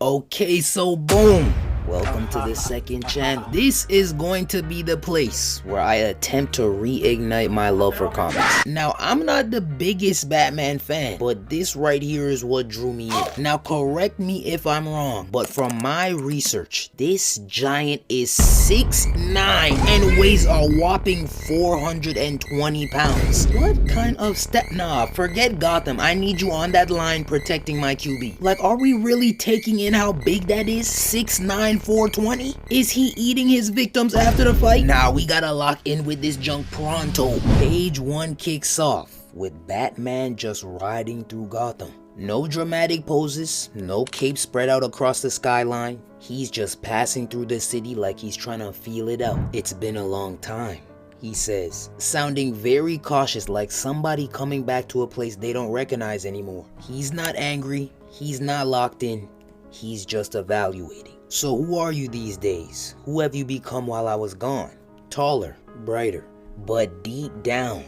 Okay, so boom. Welcome to the second channel. This is going to be the place where I attempt to reignite my love for comics. Now, I'm not the biggest Batman fan, but this right here is what drew me in. Now, correct me if I'm wrong, but from my research, this giant is 6'9" and weighs a whopping 420 pounds. What kind of Nah, forget Gotham. I need you on that line protecting my QB. Like, are we really taking in how big that is? 6'9", 420? Is he eating his victims after the fight? Nah, we gotta lock in with this junk pronto. Page 1 kicks off with Batman just riding through Gotham. No dramatic poses, no cape spread out across the skyline. He's just passing through the city like he's trying to feel it out. It's been a long time, he says, sounding very cautious, like somebody coming back to a place they don't recognize anymore. He's not angry, he's not locked in, he's just evaluating. So who are you these days? Who have you become while I was gone? Taller, brighter, but deep down,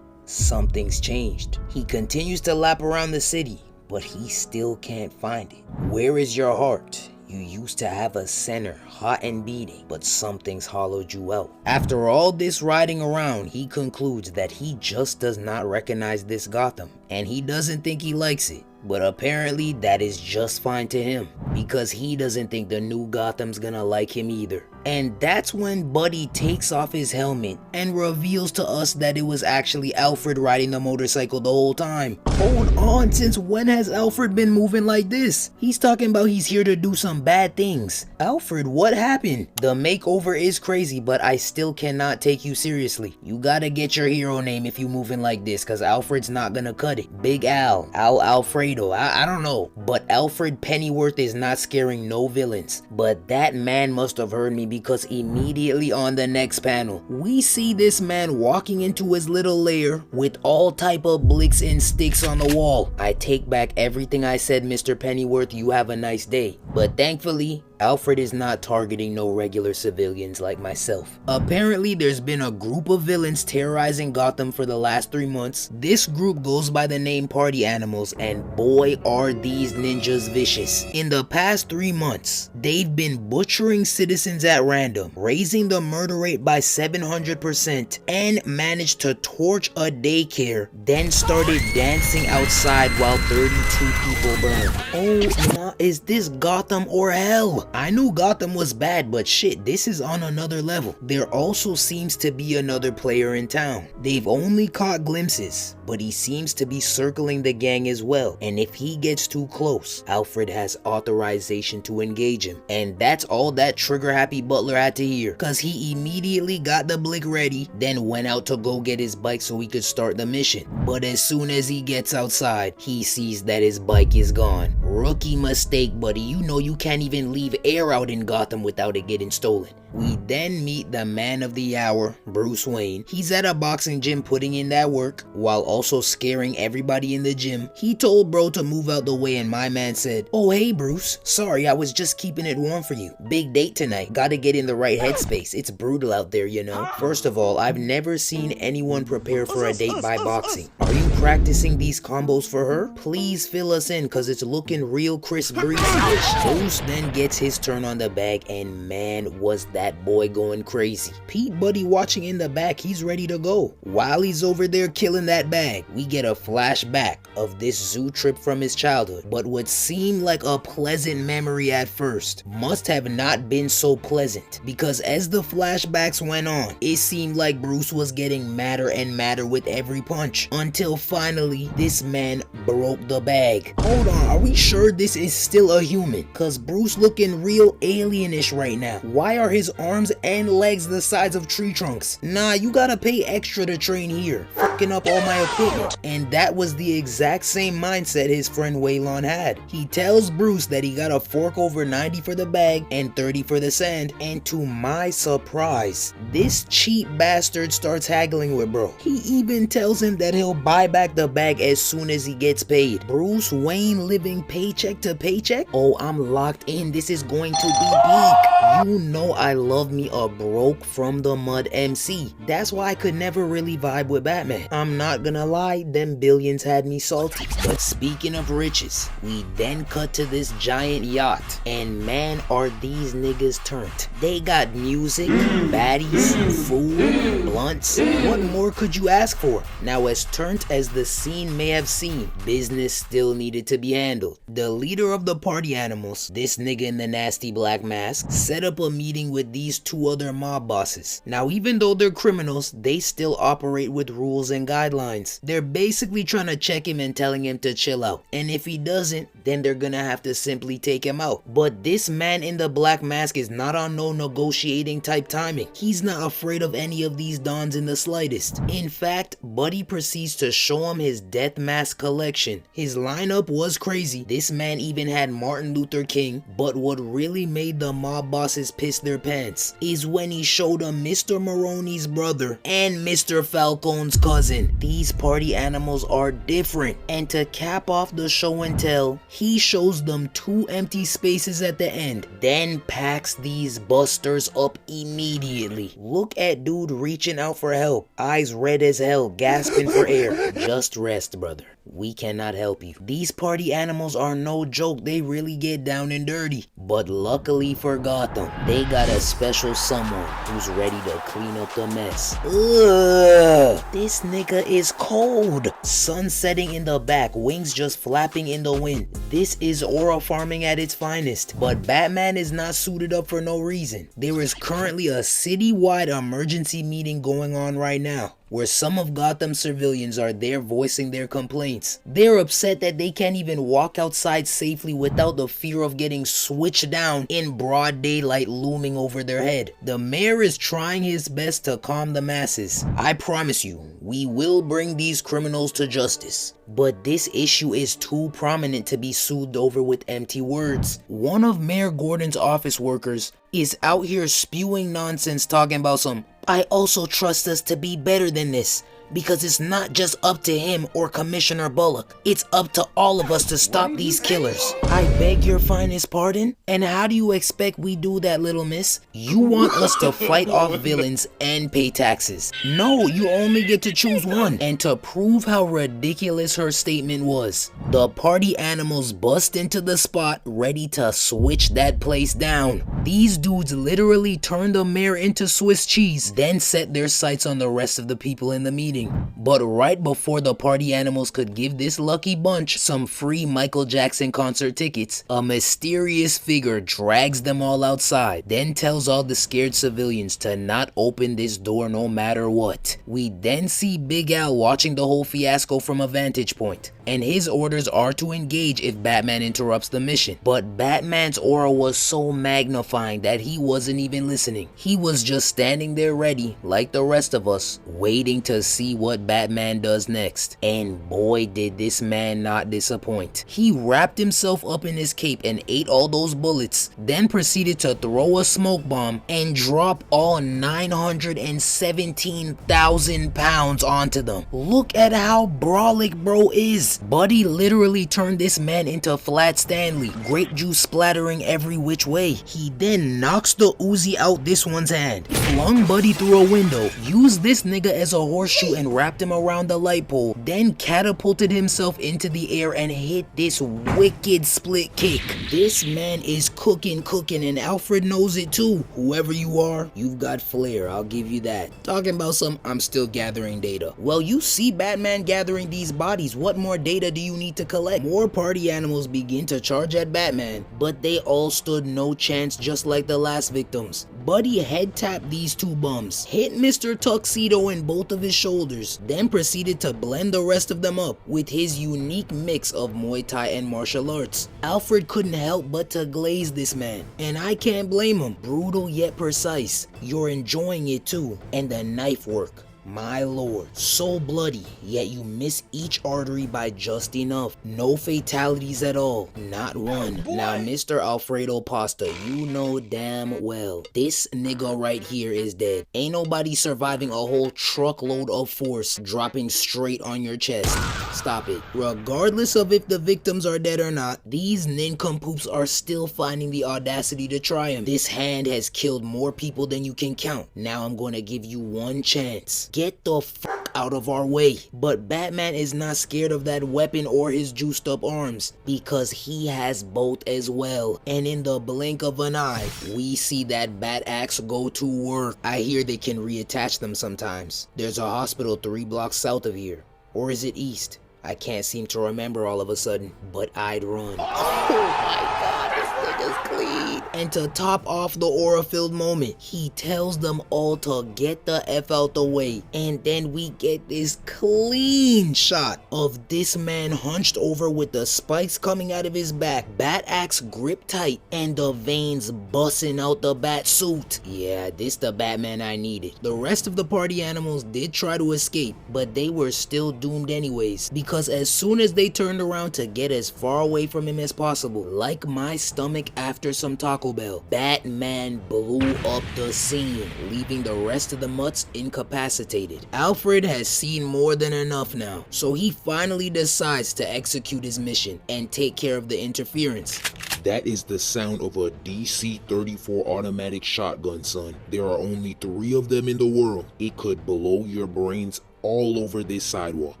something's changed. He continues to lap around the city, but he still can't find it. Where is your heart? You used to have a center, hot and beating, but something's hollowed you out. After all this riding around, he concludes that he just does not recognize this Gotham, and he doesn't think he likes it. But apparently that is just fine to him, because he doesn't think the new Gotham's gonna like him either. And that's when Buddy takes off his helmet and reveals to us that it was actually Alfred riding the motorcycle the whole time. Hold on, since when has Alfred been moving like this? He's talking about he's here to do some bad things. Alfred, what happened? The makeover is crazy, but I still cannot take you seriously. You gotta get your hero name if you moving like this, cause Alfred's not gonna cut it. Big Al, Alfredo, I don't know. But Alfred Pennyworth is not scaring no villains. But that man must have heard me, because immediately on the next panel, we see this man walking into his little lair with all type of blicks and sticks on the wall. I take back everything I said, Mr. Pennyworth, you have a nice day. But thankfully, Alfred is not targeting no regular civilians like myself. Apparently, there's been a group of villains terrorizing Gotham for the last 3 months. This group goes by the name Party Animals, and boy are these ninjas vicious. In the past 3 months, they've been butchering citizens at random, raising the murder rate by 700%, and managed to torch a daycare, then started dancing outside while 32 people burned. Oh, nah, is this Gotham or hell? I knew Gotham was bad, but shit, this is on another level. There also seems to be another player in town. They've only caught glimpses, but he seems to be circling the gang as well. And if he gets too close, Alfred has authorization to engage him. And that's all that trigger happy butler had to hear, cause he immediately got the blick ready, then went out to go get his bike so he could start the mission. But as soon as he gets outside, he sees that his bike is gone. Rookie mistake, buddy. You know you can't even leave air out in Gotham without it getting stolen. We then meet the man of the hour, Bruce Wayne. He's at a boxing gym putting in that work, while also scaring everybody in the gym. He told bro to move out the way, and my man said, "Oh hey Bruce, sorry, I was just keeping it warm for you. Big date tonight, gotta get in the right headspace. It's brutal out there, you know." First of all, I've never seen anyone prepare for a date by boxing. Are you practicing these combos for her? Please fill us in, cause it's looking real Chris Breezy-ish. Bruce then gets his turn on the bag, and man was that boy going crazy. Pete Buddy watching in the back, he's ready to go. While he's over there killing that bag, we get a flashback of this zoo trip from his childhood, but what seemed like a pleasant memory at first must have not been so pleasant, because as the flashbacks went on, it seemed like Bruce was getting madder and madder with every punch, until finally this man broke the bag. Hold on, are we sure this is still a human? Cause Bruce looking real alienish right now. Why are his arms and legs the size of tree trunks? Nah, you gotta pay extra to train here, fucking up all my equipment. And that was the exact same mindset his friend Waylon had. He tells Bruce that he got a fork over 90 for the bag and 30 for the sand, and to my surprise, this cheap bastard starts haggling with bro. He even tells him that he'll buy back the bag as soon as he gets paid. Bruce Wayne living paycheck to paycheck? Oh, I'm locked in. This is going to be big. You know I love me a broke from the mud MC. That's why I could never really vibe with Batman. I'm not gonna lie, them billions had me salty. But speaking of riches, we then cut to this giant yacht, and man are these niggas turned. They got music, baddies, food, blunts. What more could you ask for? Now, as turned as the scene may have seemed, business still needed to be handled. The leader of the party animals, this nigga in the nasty black mask, set up a meeting with these two other mob bosses. Now, even though they're criminals, they still operate with rules and guidelines. They're basically trying to check him and telling him to chill out, and if he doesn't, then they're gonna have to simply take him out. But this man in the black mask is not on no negotiating type timing. He's not afraid of any of these dons in the slightest. In fact, Buddy proceeds to show him his death mask collection. His lineup was crazy. This man even had Martin Luther King, but what really made the mob bosses piss their pants is when he showed them Mr. Maroney's brother and Mr. Falcone's cousin. These party animals are different, and to cap off the show and tell, he shows them two empty spaces at the end, then packs these busters up immediately. Look at dude reaching out for help, eyes red as hell, gasping for air. Just rest, brother. We cannot help you. These party animals are no joke. They really get down and dirty. But luckily for Gotham, they got a special someone who's ready to clean up the mess. Ugh, this nigga is cold. Sun setting in the back, wings just flapping in the wind. This is aura farming at its finest. But Batman is not suited up for no reason. There is currently a citywide emergency meeting going on right now, where some of Gotham's civilians are there voicing their complaints. They're upset that they can't even walk outside safely without the fear of getting switched down in broad daylight looming over their head. The mayor is trying his best to calm the masses. I promise you, we will bring these criminals to justice. But this issue is too prominent to be soothed over with empty words. One of Mayor Gordon's office workers is out here spewing nonsense talking about some, I also trust us to be better than this, because it's not just up to him or Commissioner Bullock. It's up to all of us to stop these killers. I beg your finest pardon? And how do you expect we do that, little miss? You want us to fight off villains and pay taxes. No, you only get to choose one. And to prove how ridiculous her statement was, the party animals bust into the spot ready to switch that place down. These dudes literally turned the mayor into Swiss cheese, then set their sights on the rest of the people in the meeting. But right before the party animals could give this lucky bunch some free Michael Jackson concert tickets, a mysterious figure drags them all outside, then tells all the scared civilians to not open this door no matter what. We then see Big Al watching the whole fiasco from a vantage point, and his orders are to engage if Batman interrupts the mission. But Batman's aura was so magnifying that he wasn't even listening. He was just standing there ready, like the rest of us, waiting to see what Batman does next. And boy, did this man not disappoint. He wrapped himself up in his cape and ate all those bullets, then proceeded to throw a smoke bomb and drop all 917,000 pounds onto them. Look at how brolic bro is. Buddy literally turned this man into Flat Stanley, grape juice splattering every which way. He then knocks the Uzi out this one's hand, flung Buddy through a window, used this nigga as a horseshoe and wrapped him around the light pole, then catapulted himself into the air and hit this wicked split kick. This man is cooking, and Alfred knows it too. Whoever you are, you've got flair, I'll give you that. Talking about some, I'm still gathering data. Well, you see Batman gathering these bodies. What more data do you need to collect? More party animals begin to charge at Batman, but they all stood no chance, just like the last victims. Buddy head tapped these two bums, hit Mr. Tuxedo in both of his shoulders, then proceeded to blend the rest of them up with his unique mix of Muay Thai and martial arts. Alfred couldn't help but to glaze this man, and I can't blame him. Brutal yet precise. You're enjoying it too. And the knife work, my lord, so bloody, yet you miss each artery by just enough. No fatalities at all, not one. Now Mr. Alfredo Pasta, you know damn well this nigga right here is dead. Ain't nobody surviving a whole truckload of force dropping straight on your chest. Stop it. Regardless of if the victims are dead or not, these nincompoops are still finding the audacity to try him. This hand has killed more people than you can count. Now I'm gonna give you one chance. Get the fuck out of our way. But Batman is not scared of that weapon or his juiced up arms, because he has both as well. And in the blink of an eye, we see that bat axe go to work. I hear they can reattach them sometimes. There's a hospital 3 blocks south of here. Or is it east? I can't seem to remember all of a sudden, but I'd run. Oh my god, this nigga's clean. And to top off the aura-filled moment, he tells them all to get the F out the way. And then we get this clean shot of this man hunched over with the spikes coming out of his back, bat axe gripped tight, and the veins busting out the bat suit. Yeah, this the Batman I needed. The rest of the party animals did try to escape, but they were still doomed anyways, because as soon as they turned around to get as far away from him as possible, like my stomach after some Taco Bell, Batman blew up the scene, leaving the rest of the mutts incapacitated. Alfred has seen more than enough now, so he finally decides to execute his mission and take care of the interference. That is the sound of a DC-34 automatic shotgun, son. There are only 3 of them in the world. It could blow your brains all over this sidewalk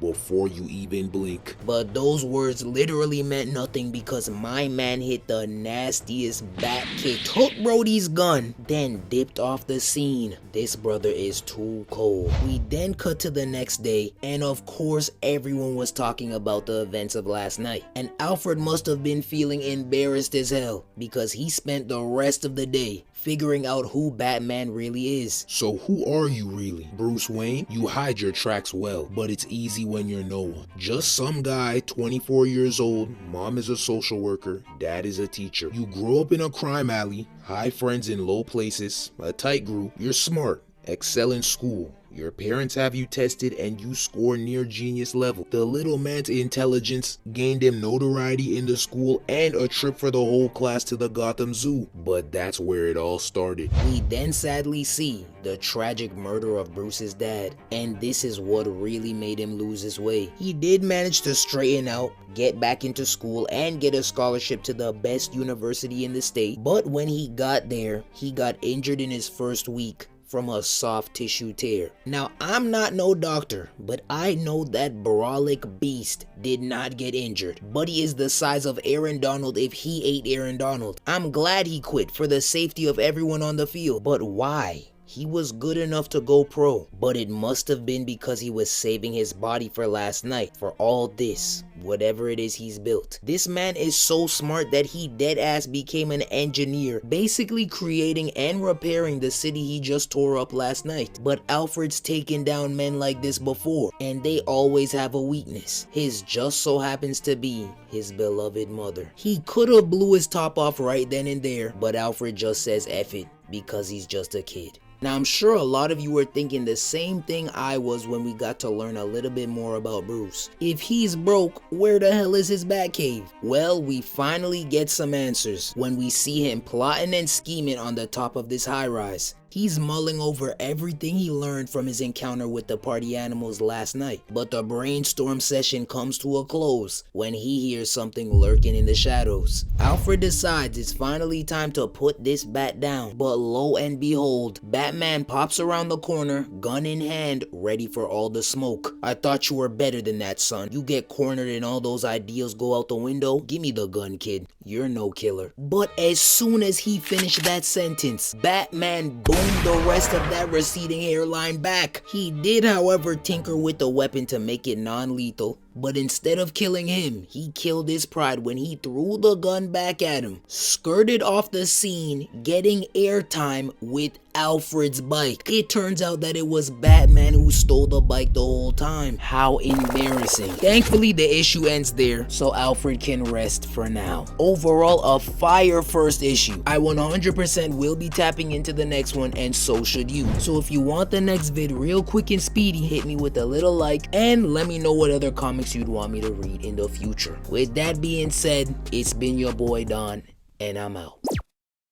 before you even blink. But those words literally meant nothing, because my man hit the nastiest bat kick, took Brody's gun, then dipped off the scene. This brother is too cold. We then cut to the next day, and of course everyone was talking about the events of last night. And Alfred must have been feeling embarrassed as hell, because he spent the rest of the day figuring out who Batman really is. So who are you really? Bruce Wayne? You hide your tracks well, but it's easy when you're no one. Just some guy, 24 years old, mom is a social worker, dad is a teacher. You grow up in a crime alley, high friends in low places, a tight group, you're smart, excel in school. Your parents have you tested and you score near genius level. The little man's intelligence gained him notoriety in the school and a trip for the whole class to the Gotham Zoo. But that's where it all started. We then sadly see the tragic murder of Bruce's dad, and this is what really made him lose his way. He did manage to straighten out, get back into school, and get a scholarship to the best university in the state. But when he got there, he got injured in his first week from a soft tissue tear. Now, I'm not no doctor, but I know that brolic beast did not get injured. Buddy is the size of Aaron Donald if he ate Aaron Donald. I'm glad he quit for the safety of everyone on the field, but why? He was good enough to go pro, but it must have been because he was saving his body for last night, for all this, whatever it is he's built. This man is so smart that he deadass became an engineer, basically creating and repairing the city he just tore up last night. But Alfred's taken down men like this before, and they always have a weakness. His just so happens to be his beloved mother. He could have blew his top off right then and there, but Alfred just says F it, because he's just a kid. Now, I'm sure a lot of you were thinking the same thing I was when we got to learn a little bit more about Bruce. If he's broke, where the hell is his Batcave? Well, we finally get some answers when we see him plotting and scheming on the top of this high-rise. He's mulling over everything he learned from his encounter with the party animals last night. But the brainstorm session comes to a close when he hears something lurking in the shadows. Alfred decides it's finally time to put this bat down. But lo and behold, Batman pops around the corner, gun in hand, ready for all the smoke. I thought you were better than that, son. You get cornered and all those ideals go out the window? Give me the gun, kid. You're no killer. But as soon as he finished that sentence, Batman boomed the rest of that receding hairline back. He did, however, tinker with the weapon to make it non-lethal, but instead of killing him, he killed his pride when he threw the gun back at him, skirted off the scene, getting airtime with Alfred's bike. It turns out that it was Batman who stole the bike the whole time. How embarrassing. Thankfully, the issue ends there, so Alfred can rest for now. Overall, a fire first issue. I 100% will be tapping into the next one, and so should you. So if you want the next vid real quick and speedy, hit me with a little like, and let me know what other comics you'd want me to read in the future. With that being said, it's been your boy Don, and I'm out.